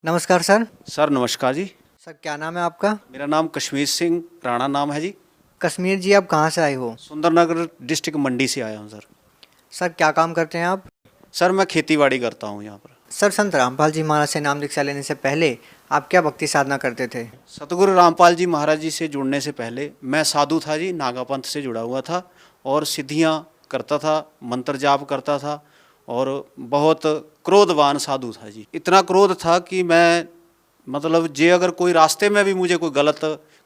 नमस्कार sir. Sir नमस्कार जी। Sir क्या नाम है आपका? मेरा नाम कश्मीर सिंह राणा नाम है जी। कश्मीर जी, आप कहाँ से आए हो? सुंदरनगर डिस्ट्रिक्ट मंडी से आया हूँ सर। सर क्या काम करते हैं आप? सर मैं खेतीबाड़ी करता हूँ यहाँ पर। सर संत रामपाल जी महाराज से नाम दीक्षा लेने से पहले आप क्या भक्ति साधना करते थे? सतगुरु रामपाल जी महाराज जी से जुड़ने से पहले मैं साधु था जी, नागा पंथ से जुड़ा हुआ था और सिद्धियाँ करता था, मंत्र जाप करता था और बहुत क्रोधवान साधु था जी। इतना क्रोध था कि मैं मतलब जे अगर कोई रास्ते में भी मुझे कोई गलत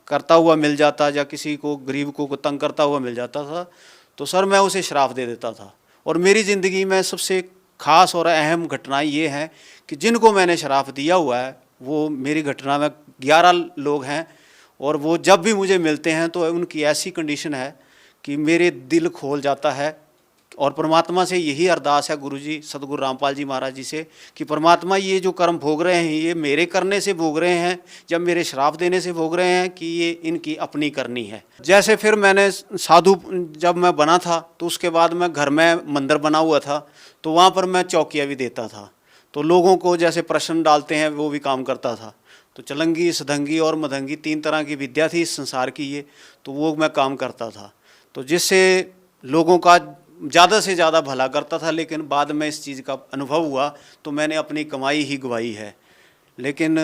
करता हुआ मिल जाता या किसी को गरीब को तंग करता हुआ मिल जाता था तो सर मैं उसे श्राप दे देता था। और मेरी ज़िंदगी में सबसे खास और अहम घटनाएं ये हैं कि जिनको मैंने श्राप दिया हुआ है वो मेरी घटना में 11 लोग हैं और वो जब भी मुझे मिलते हैं तो उनकी ऐसी कंडीशन है कि मेरे दिल खोल जाता है। और परमात्मा से यही अरदास है गुरु जी सतगुरु रामपाल जी महाराज जी से कि परमात्मा ये जो कर्म भोग रहे हैं ये मेरे करने से भोग रहे हैं जब मेरे श्राप देने से भोग रहे हैं कि ये इनकी अपनी करनी है। जैसे फिर मैंने साधु जब मैं बना था तो उसके बाद मैं घर में मंदिर बना हुआ था तो वहाँ पर मैं चौकिया भी देता था। तो लोगों को जैसे प्रश्न डालते हैं वो भी काम करता था। तो चलंगी सदंगी और मदंगी 3 तरह की विद्या थी इस संसार की ये, तो वो मैं काम करता था तो जिससे लोगों का ज़्यादा से ज़्यादा भला करता था। लेकिन बाद में इस चीज़ का अनुभव हुआ तो मैंने अपनी कमाई ही गवाई है, लेकिन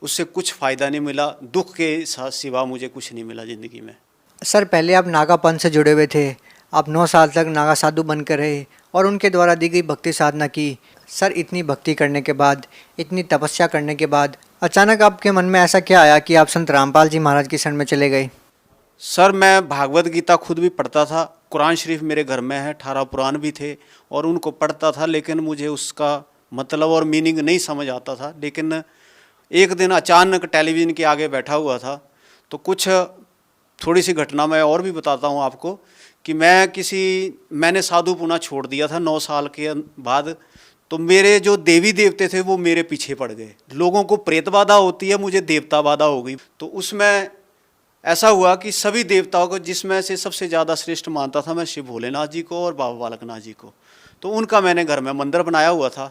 उससे कुछ फ़ायदा नहीं मिला, दुख के सिवा मुझे कुछ नहीं मिला ज़िंदगी में। सर पहले आप नागा पंथ से जुड़े हुए थे, आप 9 साल तक नागा साधु बनकर रहे और उनके द्वारा दी गई भक्ति साधना की। सर इतनी भक्ति करने के बाद, इतनी तपस्या करने के बाद अचानक आपके मन में ऐसा क्या आया कि आप संत रामपाल जी महाराज की शरण में चले गए? सर मैं भागवत गीता खुद भी पढ़ता था, कुरान शरीफ मेरे घर में है, 18 पुराण भी थे और उनको पढ़ता था, लेकिन मुझे उसका मतलब और मीनिंग नहीं समझ आता था। लेकिन एक दिन अचानक टेलीविज़न के आगे बैठा हुआ था तो कुछ थोड़ी सी घटना मैं और भी बताता हूँ आपको कि मैंने साधु पुना छोड़ दिया था 9 साल के बाद। तो मेरे जो देवी देवते थे वो मेरे पीछे पड़ गए। लोगों को प्रेत बाधा होती है, मुझे देवता बाधा हो गई। तो उसमें ऐसा हुआ कि सभी देवताओं को, जिसमें से सबसे ज़्यादा श्रेष्ठ मानता था मैं शिव भोलेनाथ जी को और बाबा बालकनाथ जी को, तो उनका मैंने घर में मंदिर बनाया हुआ था।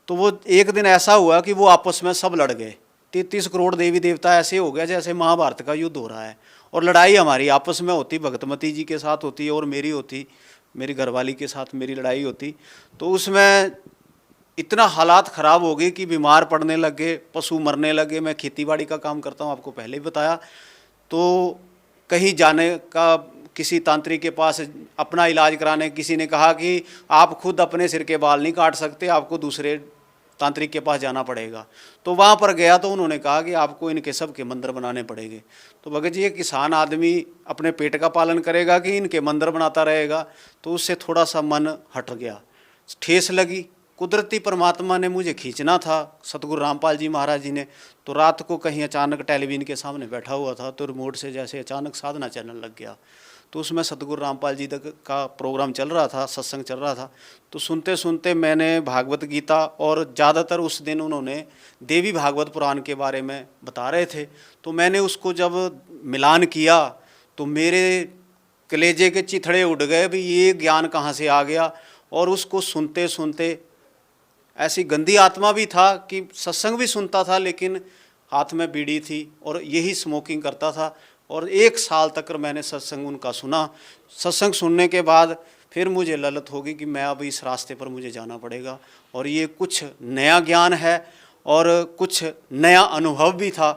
तो वो एक दिन ऐसा हुआ कि वो आपस में सब लड़ गए। 33 करोड़ देवी देवता ऐसे हो गया जैसे महाभारत का युद्ध हो रहा है और लड़ाई हमारी आपस में होती, भगतमती जी के साथ होती और मेरी होती, मेरी घरवाली के साथ मेरी लड़ाई होती। तो उसमें इतना हालात ख़राब हो गए कि बीमार पड़ने लगे, पशु मरने लगे। मैं खेतीबाड़ी का काम करता हूँ, आपको पहले ही बताया। तो कहीं जाने का, किसी तांत्रिक के पास अपना इलाज कराने, किसी ने कहा कि आप खुद अपने सिर के बाल नहीं काट सकते, आपको दूसरे तांत्रिक के पास जाना पड़ेगा। तो वहाँ पर गया तो उन्होंने कहा कि आपको इनके सब के मंदिर बनाने पड़ेंगे। तो भगत जी, एक किसान आदमी अपने पेट का पालन करेगा कि इनके मंदिर बनाता रहेगा? तो उससे थोड़ा सा मन हट गया, ठेस लगी। कुदरती परमात्मा ने मुझे खींचना था, सतगुरु रामपाल जी महाराज जी ने। तो रात को कहीं अचानक टेलीविज़न के सामने बैठा हुआ था तो रिमोट से जैसे अचानक साधना चैनल लग गया। तो उसमें सतगुरु रामपाल जी का प्रोग्राम चल रहा था, सत्संग चल रहा था। तो सुनते सुनते मैंने भागवत गीता, और ज़्यादातर उस दिन उन्होंने देवी भागवत पुराण के बारे में बता रहे थे, तो मैंने उसको जब मिलान किया तो मेरे कलेजे के चिथड़े उड़ गए भी ये ज्ञान कहाँ से आ गया। और उसको सुनते सुनते ऐसी गंदी आत्मा भी था कि सत्संग भी सुनता था लेकिन हाथ में बीड़ी थी और यही स्मोकिंग करता था। और 1 साल तक मैंने सत्संग उनका सुना। सत्संग सुनने के बाद फिर मुझे ललत होगी कि मैं अब इस रास्ते पर मुझे जाना पड़ेगा और ये कुछ नया ज्ञान है और कुछ नया अनुभव भी था।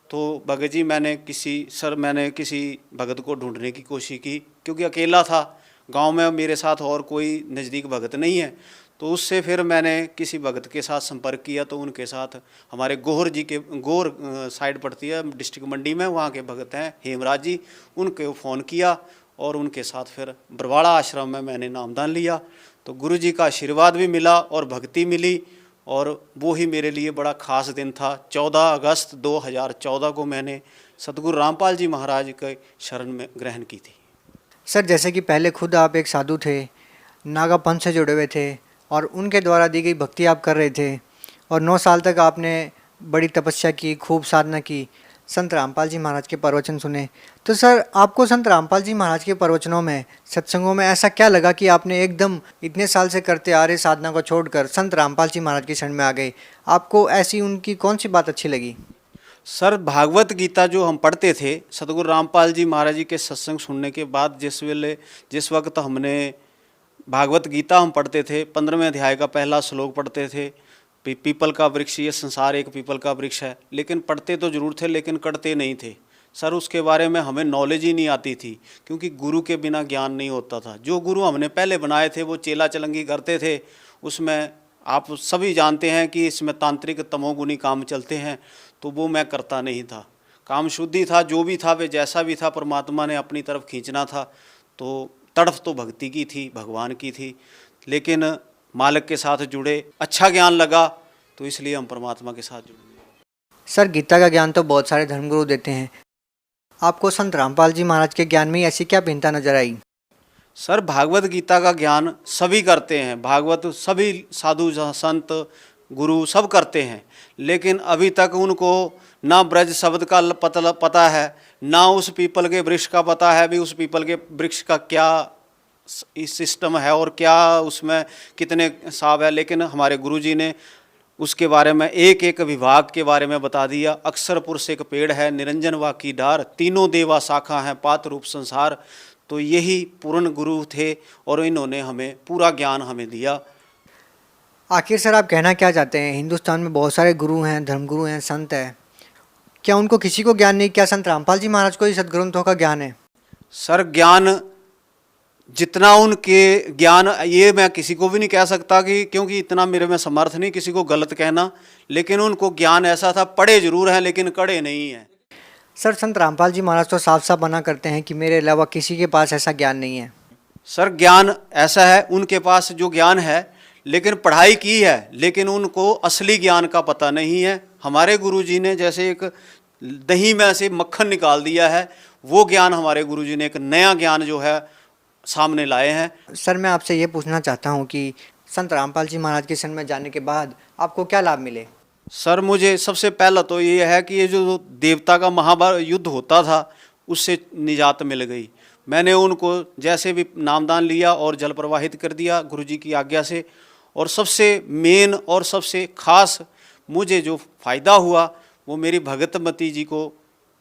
तो भगत जी मैंने किसी भगत को ढूंढने की कोशिश की, क्योंकि अकेला था, गांव में मेरे साथ और कोई नज़दीक भगत नहीं है। तो उससे फिर मैंने किसी भगत के साथ संपर्क किया तो उनके साथ हमारे गोहर जी के, गोहर साइड पड़ती है डिस्ट्रिक्ट मंडी में, वहाँ के भगत हैं हेमराज जी, उनको फ़ोन किया और उनके साथ फिर बरवाड़ा आश्रम में मैंने नामदान लिया। तो गुरु जी का आशीर्वाद भी मिला और भक्ति मिली और वो ही मेरे लिए बड़ा ख़ास दिन था। 14 अगस्त 2014 को मैंने सतगुरु रामपाल जी महाराज के शरण में ग्रहण की थी। सर जैसे कि पहले खुद आप एक साधु थे, नागा पंथ से जुड़े हुए थे और उनके द्वारा दी गई भक्ति आप कर रहे थे और 9 साल तक आपने बड़ी तपस्या की, खूब साधना की। संत रामपाल जी महाराज के प्रवचन सुने। तो सर आपको संत रामपाल जी महाराज के प्रवचनों में, सत्संगों में ऐसा क्या लगा कि आपने एकदम इतने साल से करते आ रहे साधना को छोड़कर संत रामपाल जी महाराज की शरण में आ गए? आपको ऐसी उनकी कौन सी बात अच्छी लगी? सर भागवत गीता जो हम पढ़ते थे सतगुरु रामपाल जी महाराज जी के सत्संग सुनने के बाद, जिस वक्त हमने भागवत गीता हम पढ़ते थे, 15वें अध्याय का पहला श्लोक पढ़ते थे, पीपल का वृक्ष, ये संसार एक पीपल का वृक्ष है, लेकिन पढ़ते तो जरूर थे लेकिन करते नहीं थे। सर उसके बारे में हमें नॉलेज ही नहीं आती थी, क्योंकि गुरु के बिना ज्ञान नहीं होता था। जो गुरु हमने पहले बनाए थे वो चेला चलंगी करते थे, उसमें आप सभी जानते हैं कि इसमें तांत्रिक तमोगुनी काम चलते हैं, तो वो मैं करता नहीं था। काम शुद्धि था, जो भी था वे जैसा भी था परमात्मा ने अपनी तरफ खींचना था। तो तड़फ तो भक्ति की थी, भगवान की थी, लेकिन मालिक के साथ जुड़े, अच्छा ज्ञान लगा, तो इसलिए हम परमात्मा के साथ जुड़े। सर गीता का ज्ञान तो बहुत सारे धर्मगुरु देते हैं, आपको संत रामपाल जी महाराज के ज्ञान में ऐसी क्या भिन्नता नजर आई? सर भागवत गीता का ज्ञान सभी करते हैं, भागवत सभी साधु संत गुरु सब करते हैं, लेकिन अभी तक उनको ना ब्रज शब्द का पता है, ना उस पीपल के वृक्ष का पता है भी उस पीपल के वृक्ष का क्या सिस्टम है और क्या उसमें कितने साव है। लेकिन हमारे गुरुजी ने उसके बारे में एक एक विभाग के बारे में बता दिया। अक्षर पुरुष एक पेड़ है, निरंजन वा की डार, तीनों देवा शाखा हैं, पात रूप संसार। तो यही पूर्ण गुरु थे और इन्होंने हमें पूरा ज्ञान हमें दिया। आखिर सर आप कहना क्या चाहते हैं? हिंदुस्तान में बहुत सारे गुरु हैं, धर्मगुरु हैं, संत हैं, क्या उनको किसी को ज्ञान नहीं? क्या संत रामपाल जी महाराज को ही सद्ग्रंथों का ज्ञान है? सर ज्ञान जितना उनके ज्ञान, ये मैं किसी को भी नहीं कह सकता कि, क्योंकि इतना मेरे में समर्थ नहीं किसी को गलत कहना, लेकिन उनको ज्ञान ऐसा था, पढ़े जरूर हैं लेकिन कड़े नहीं हैं। सर संत रामपाल जी महाराज तो साफ साफ मना करते हैं कि मेरे अलावा किसी के पास ऐसा ज्ञान नहीं है। सर ज्ञान ऐसा है, उनके पास जो ज्ञान है, लेकिन पढ़ाई की है, लेकिन उनको असली ज्ञान का पता नहीं है। हमारे गुरुजी ने जैसे एक दही में से मक्खन निकाल दिया है, वो ज्ञान हमारे गुरुजी ने एक नया ज्ञान जो है सामने लाए हैं। सर मैं आपसे ये पूछना चाहता हूँ कि संत रामपाल जी महाराज के शरण में जाने के बाद आपको क्या लाभ मिले? सर मुझे सबसे पहला तो ये है कि ये जो देवता का महाभारत युद्ध होता था उससे निजात मिल गई। मैंने उनको जैसे भी नामदान लिया और जल प्रवाहित कर दिया गुरुजी की आज्ञा से। और सबसे मेन और सबसे खास मुझे जो फ़ायदा हुआ वो मेरी भगतमती जी को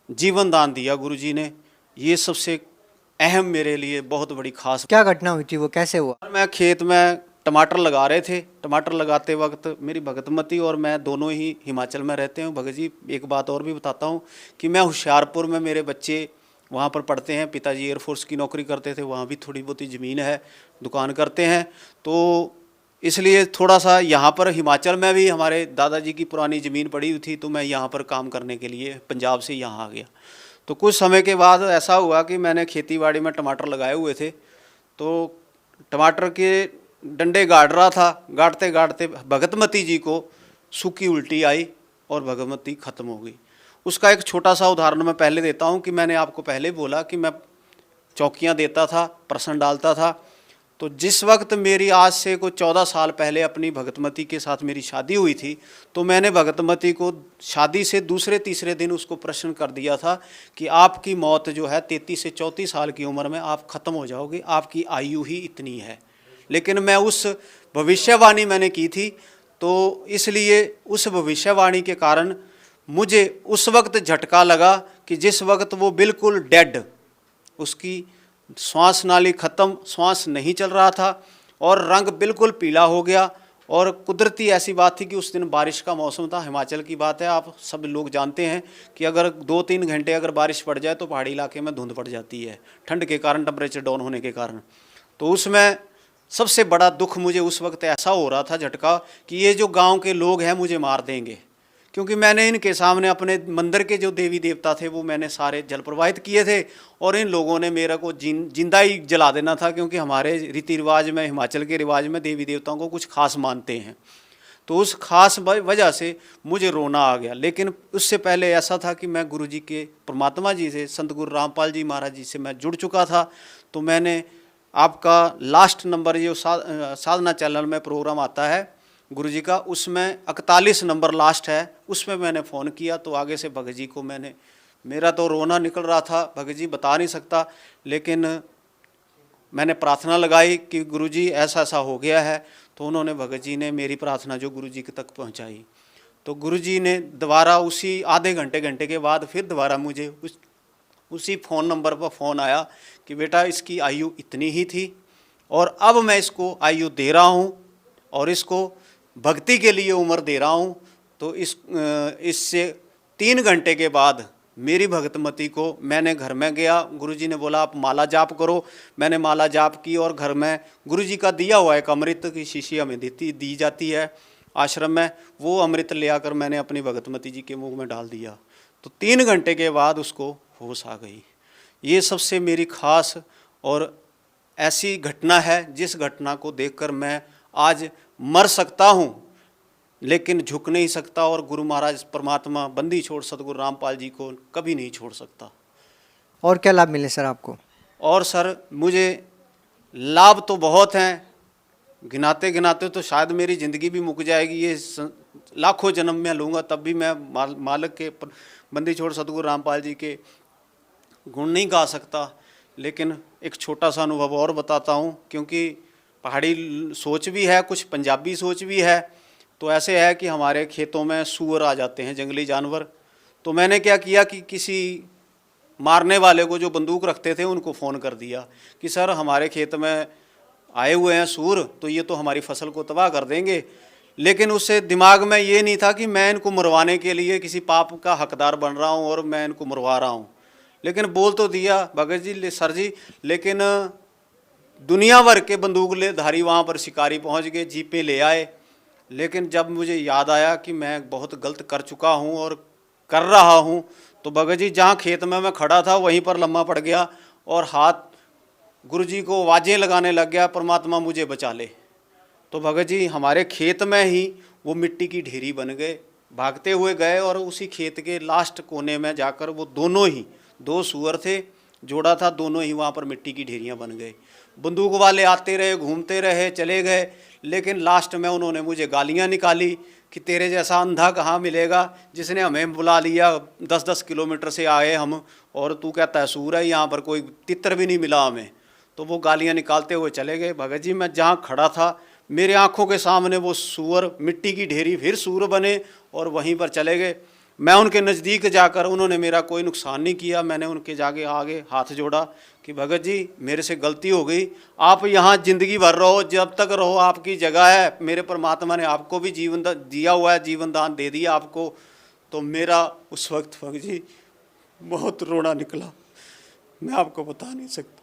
जीवन दान दिया गुरुजी ने। ये सबसे अहम मेरे लिए बहुत बड़ी खास। क्या घटना हुई थी, वो कैसे हुआ? मैं खेत में टमाटर लगा रहे थे, टमाटर लगाते वक्त मेरी भगतमती और मैं दोनों ही हिमाचल में रहते हैं। भगत जी एक बात और भी बताता हूँ कि मैं होशियारपुर में, मेरे बच्चे वहाँ पर पढ़ते हैं, पिताजी एयरफोर्स की नौकरी करते थे, वहाँ भी थोड़ी बहुत ही ज़मीन है, दुकान करते हैं, तो इसलिए थोड़ा सा यहाँ पर हिमाचल में भी हमारे दादाजी की पुरानी ज़मीन पड़ी हुई थी, तो मैं यहाँ पर काम करने के लिए पंजाब से यहाँ आ गया। तो कुछ समय के बाद ऐसा हुआ कि मैंने खेतीबाड़ी में टमाटर लगाए हुए थे, तो टमाटर के डंडे गाड़ रहा था, गाड़ते गाड़ते भगतमती जी को सूखी उल्टी आई और भगतमती ख़त्म हो गई। उसका एक छोटा सा उदाहरण मैं पहले देता हूँ कि मैंने आपको पहले बोला कि मैं चौकियाँ देता था, प्रश्न डालता था। तो जिस वक्त मेरी आज से कोई 14 साल पहले अपनी भगतमती के साथ मेरी शादी हुई थी, तो मैंने भगतमती को शादी से दूसरे तीसरे दिन उसको प्रश्न कर दिया था कि आपकी मौत जो है 33 से 34 साल की उम्र में आप ख़त्म हो जाओगे, आपकी आयु ही इतनी है। लेकिन मैं उस भविष्यवाणी मैंने की थी, तो इसलिए उस भविष्यवाणी के कारण मुझे उस वक्त झटका लगा कि जिस वक्त वो बिल्कुल डेड, उसकी श्वास नाली ख़त्म, श्वास नहीं चल रहा था और रंग बिल्कुल पीला हो गया। और कुदरती ऐसी बात थी कि उस दिन बारिश का मौसम था, हिमाचल की बात है, आप सब लोग जानते हैं कि अगर 2-3 घंटे अगर बारिश पड़ जाए तो पहाड़ी इलाके में धुंध पड़ जाती है ठंड के कारण, टेम्परेचर डाउन होने के कारण। तो उसमें सबसे बड़ा दुख मुझे उस वक्त ऐसा हो रहा था, झटका, कि ये जो गाँव के लोग हैं मुझे मार देंगे, क्योंकि मैंने इनके सामने अपने मंदिर के जो देवी देवता थे वो मैंने सारे जल प्रवाहित किए थे और इन लोगों ने मेरा को जिंदा ही जला देना था, क्योंकि हमारे रीति रिवाज में, हिमाचल के रिवाज में देवी देवताओं को कुछ खास मानते हैं। तो उस खास वजह से मुझे रोना आ गया। लेकिन उससे पहले ऐसा था कि मैं गुरुजी के, परमात्मा जी से, संत गुरु रामपाल जी महाराज जी से मैं जुड़ चुका था। तो मैंने आपका लास्ट नंबर जो साधना चैनल में प्रोग्राम आता है गुरुजी का, उसमें 41 नंबर लास्ट है, उसमें मैंने फ़ोन किया, तो आगे से भगत जी को मैंने मेरा तो रोना निकल रहा था, भगत जी बता नहीं सकता। लेकिन मैंने प्रार्थना लगाई कि गुरुजी ऐसा ऐसा हो गया है। तो उन्होंने, भगत जी ने मेरी प्रार्थना जो गुरुजी तक पहुंचाई। तो गुरुजी ने दोबारा उसी आधे घंटे के बाद फिर दोबारा मुझे उसी फ़ोन नंबर पर फ़ोन आया कि बेटा इसकी आयु इतनी ही थी और अब मैं इसको आयु दे रहा हूँ और इसको भक्ति के लिए उम्र दे रहा हूँ। तो इससे 3 घंटे के बाद मेरी भगतमती को, मैंने घर में गया, गुरुजी ने बोला आप माला जाप करो। मैंने माला जाप की और घर में गुरुजी का दिया हुआ एक अमृत की शीशी हमें दी जाती है आश्रम में, वो अमृत ले आकर मैंने अपनी भगतमती जी के मुंह में डाल दिया। तो 3 घंटे के बाद उसको होश आ गई। ये सबसे मेरी खास और ऐसी घटना है जिस घटना को देखकर मैं आज मर सकता हूँ लेकिन झुक नहीं सकता, और गुरु महाराज परमात्मा बंदी छोड़ सतगुरु रामपाल जी को कभी नहीं छोड़ सकता। और क्या लाभ मिले सर आपको? और सर मुझे लाभ तो बहुत हैं, गिनाते गिनाते तो शायद मेरी ज़िंदगी भी मुक जाएगी, ये लाखों जन्म में लूँगा तब भी मैं मालिक के बंदी छोड़ सतगुरु रामपाल जी के गुण नहीं गा सकता। लेकिन एक छोटा सा अनुभव और बताता हूँ, क्योंकि पहाड़ी सोच भी है, कुछ पंजाबी सोच भी है। तो ऐसे है कि हमारे खेतों में सूअर आ जाते हैं, जंगली जानवर। तो मैंने क्या किया कि किसी मारने वाले को जो बंदूक रखते थे उनको फ़ोन कर दिया कि सर हमारे खेत में आए हुए हैं सूर, तो ये तो हमारी फसल को तबाह कर देंगे। लेकिन उससे दिमाग में ये नहीं था कि मैं इनको मरवाने के लिए किसी पाप का हकदार बन रहा हूँ और मैं इनको मरवा रहा हूँ। लेकिन बोल तो दिया भगत जी सर जी, लेकिन दुनिया भर के बंदूक ले धारी वहाँ पर शिकारी पहुँच गए, जीपें ले आए। लेकिन जब मुझे याद आया कि मैं बहुत गलत कर चुका हूँ और कर रहा हूँ, तो भगत जी जहाँ खेत में मैं खड़ा था वहीं पर लम्बा पड़ गया और हाथ गुरुजी को आवाज़ें लगाने लग गया, परमात्मा मुझे बचा ले। तो भगत जी हमारे खेत में ही वो मिट्टी की ढेरी बन गए, भागते हुए गए और उसी खेत के लास्ट कोने में जाकर वो दोनों ही 2 सूअर थे, जोड़ा था, दोनों ही वहाँ पर मिट्टी की ढेरियाँ बन गए। बंदूक वाले आते रहे, घूमते रहे, चले गए, लेकिन लास्ट में उन्होंने मुझे गालियाँ निकाली कि तेरे जैसा अंधा कहाँ मिलेगा जिसने हमें बुला लिया, 10-10 किलोमीटर से आए हम और तू कहता है सूर है, यहाँ पर कोई तितर भी नहीं मिला हमें। तो वो गालियाँ निकालते हुए चले गए। भगत जी मैं जहाँ खड़ा था मेरे आंखों के सामने वो सूअर, मिट्टी की ढेरी फिर सूअर बने और वहीं पर चले गए। मैं उनके नज़दीक जाकर, उन्होंने मेरा कोई नुकसान नहीं किया, मैंने उनके जाके आगे हाथ जोड़ा कि भगत जी मेरे से गलती हो गई, आप यहाँ ज़िंदगी भर रहो, जब तक रहो आपकी जगह है, मेरे परमात्मा ने आपको भी जीवन दिया हुआ है, जीवन दान दे दिया आपको। तो मेरा उस वक्त भगत जी बहुत रोना निकला, मैं आपको बता नहीं सकता।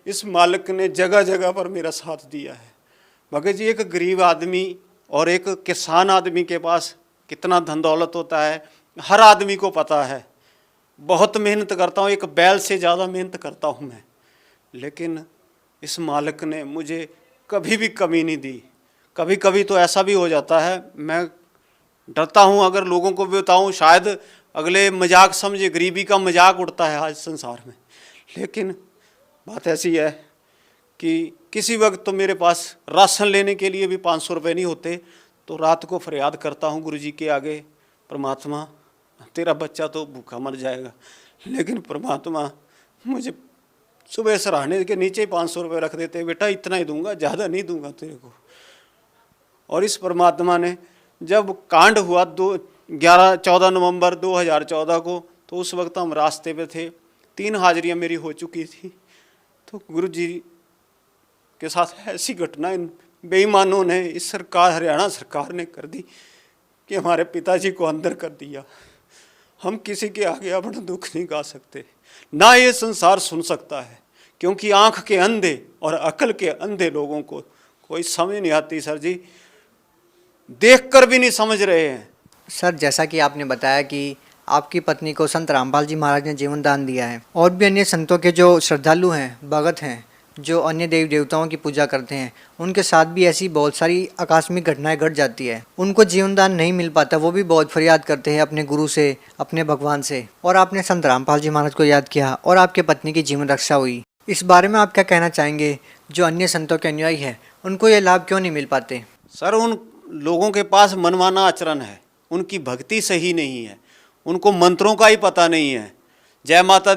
इस मालिक ने जगह जगह पर मेरा साथ दिया है। भगत जी एक गरीब आदमी और एक किसान आदमी के पास कितना धन दौलत होता है हर आदमी को पता है। बहुत मेहनत करता हूँ, एक बैल से ज़्यादा मेहनत करता हूँ मैं, लेकिन इस मालिक ने मुझे कभी भी कमी नहीं दी। कभी कभी तो ऐसा भी हो जाता है, मैं डरता हूँ अगर लोगों को भी बताऊँ, शायद अगले मजाक समझे, गरीबी का मजाक उड़ता है आज संसार में। लेकिन बात ऐसी है कि किसी वक्त तो मेरे पास राशन लेने के लिए भी 500 रुपये नहीं होते, तो रात को फरियाद करता हूँ गुरुजी के आगे, परमात्मा तेरा बच्चा तो भूखा मर जाएगा, लेकिन परमात्मा मुझे सुबह सराहने के नीचे 500 रुपये रख देते, बेटा इतना ही दूंगा, ज़्यादा नहीं दूंगा तेरे को। और इस परमात्मा ने जब कांड हुआ 14 नवंबर 2014 को, तो उस वक्त हम रास्ते पे थे, 3 हाजिरियाँ मेरी हो चुकी थी। तो गुरुजी के साथ ऐसी घटना इन बेईमानों ने, इस सरकार, हरियाणा सरकार ने कर दी कि हमारे पिताजी को अंदर कर दिया। हम किसी के आगे अपना दुख नहीं गा सकते, ना ये संसार सुन सकता है, क्योंकि आंख के अंधे और अकल के अंधे लोगों को कोई समझ नहीं आती सर जी, देखकर भी नहीं समझ रहे हैं। सर जैसा कि आपने बताया कि आपकी पत्नी को संत रामपाल जी महाराज ने जीवन दान दिया है, और भी अन्य संतों के जो श्रद्धालु हैं, भगत हैं, जो अन्य देवी देवताओं की पूजा करते हैं, उनके साथ भी ऐसी बहुत सारी आकस्मिक घटनाएं घट जाती है। उनको जीवन दान नहीं मिल पाता, वो भी बहुत फरियाद करते हैं अपने गुरु से, अपने भगवान से। और आपने संत रामपाल जी महाराज को याद किया और आपके पत्नी की जीवन रक्षा हुई। इस बारे में आप क्या कहना चाहेंगे? जो अन्य संतों के अनुयायी हैं उनको ये लाभ क्यों नहीं मिल पाते? सर उन लोगों के पास मनमाना आचरण है, उनकी भक्ति सही नहीं है, उनको मंत्रों का ही पता नहीं है। जय माता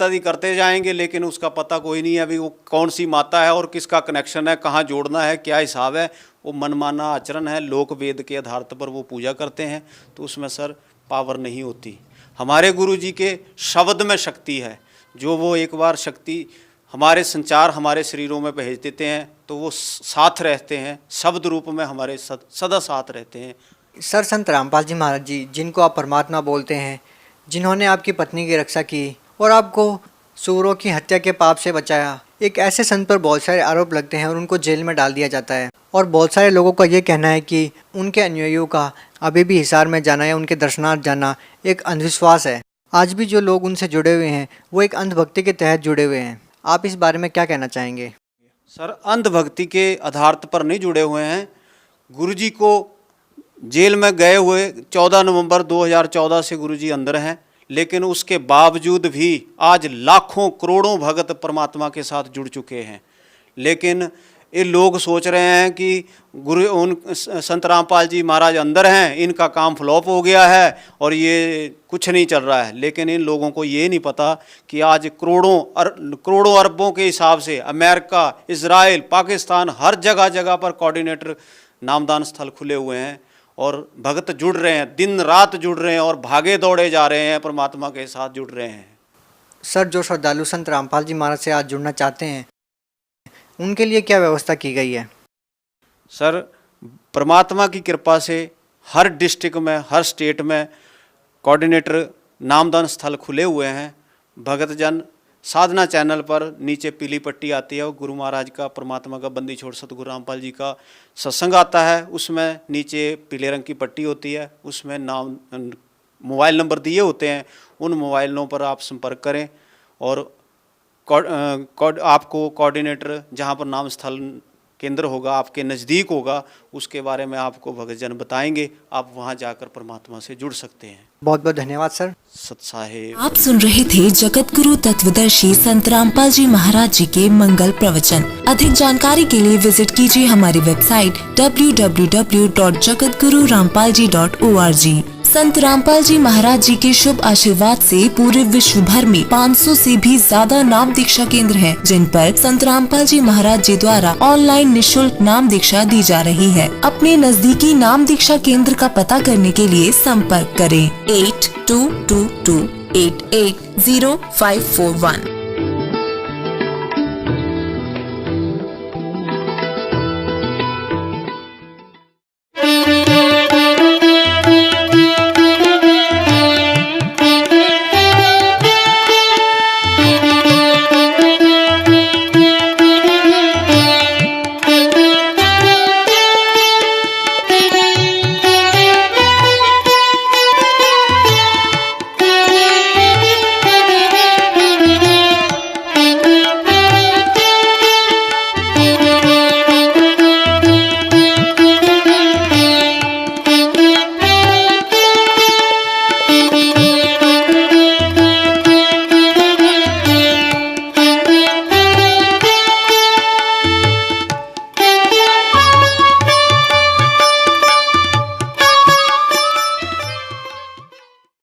दी करते जाएंगे, लेकिन उसका पता कोई नहीं है अभी वो कौन सी माता है और किसका कनेक्शन है, कहाँ जोड़ना है, क्या हिसाब है। वो मनमाना आचरण है, लोक वेद के आधार पर वो पूजा करते हैं, तो उसमें सर पावर नहीं होती। हमारे गुरु जी के शब्द में शक्ति है, जो वो एक बार शक्ति हमारे संचार हमारे शरीरों में भेज देते हैं तो वो साथ रहते हैं, शब्द रूप में हमारे सदा साथ रहते हैं। सर, संत रामपाल जी महाराज जी, जिनको आप परमात्मा बोलते हैं, जिन्होंने आपकी पत्नी की रक्षा की और आपको सूरों की हत्या के पाप से बचाया, एक ऐसे संत पर बहुत सारे आरोप लगते हैं और उनको जेल में डाल दिया जाता है। और बहुत सारे लोगों का ये कहना है कि उनके अनुयायियों का अभी भी हिसार में जाना या उनके दर्शनार्थ जाना एक अंधविश्वास है। आज भी जो लोग उनसे जुड़े हुए हैं वो एक अंधभक्ति के तहत जुड़े हुए हैं। आप इस बारे में क्या कहना चाहेंगे? सर, अंधभक्ति के आधार पर नहीं जुड़े हुए हैं। गुरुजी को जेल में गए हुए 14 नवंबर 2014 से गुरुजी अंदर हैं, लेकिन उसके बावजूद भी आज लाखों करोड़ों भगत परमात्मा के साथ जुड़ चुके हैं। लेकिन ये लोग सोच रहे हैं कि संत रामपाल जी महाराज अंदर हैं, इनका काम फ्लॉप हो गया है और ये कुछ नहीं चल रहा है। लेकिन इन लोगों को ये नहीं पता कि आज करोड़ों अरबों के हिसाब से अमेरिका, इजराइल, पाकिस्तान, हर जगह पर कोऑर्डिनेटर नामदान स्थल खुले हुए हैं और भगत जुड़ रहे हैं, दिन रात जुड़ रहे हैं और भागे दौड़े जा रहे हैं, परमात्मा के साथ जुड़ रहे हैं। सर, जो श्रद्धालु संत रामपाल जी महाराज से आज जुड़ना चाहते हैं उनके लिए क्या व्यवस्था की गई है? सर, परमात्मा की कृपा से हर डिस्ट्रिक्ट में, हर स्टेट में कोऑर्डिनेटर नामदान स्थल खुले हुए हैं। भगतजन साधना चैनल पर नीचे पीली पट्टी आती है और गुरु महाराज का, परमात्मा का बंदी छोड़ सतगुरु रामपाल जी का सत्संग आता है, उसमें नीचे पीले रंग की पट्टी होती है, उसमें नाम मोबाइल नंबर दिए होते हैं। उन मोबाइलों पर आप संपर्क करें और आपको कोऑर्डिनेटर जहाँ पर नाम स्थल केंद्र होगा, आपके नज़दीक होगा, उसके बारे में आपको भगतजन बताएंगे। आप वहाँ जाकर परमात्मा से जुड़ सकते हैं। बहुत बहुत धन्यवाद सर। सत साहेब। आप सुन रहे थे जगत गुरु तत्वदर्शी संत रामपाल जी महाराज जी के मंगल प्रवचन। अधिक जानकारी के लिए विजिट कीजिए हमारी वेबसाइट www.jagatgururampalji.org। संत रामपाल जी महाराज जी के शुभ आशीर्वाद से पूरे विश्व भर में 500 से भी ज्यादा नाम दीक्षा केंद्र हैं, जिन पर संत रामपाल जी महाराज जी द्वारा ऑनलाइन निशुल्क नाम दीक्षा दी जा रही है। अपने नजदीकी नाम दीक्षा केंद्र का पता करने के लिए संपर्क करें 8222880541।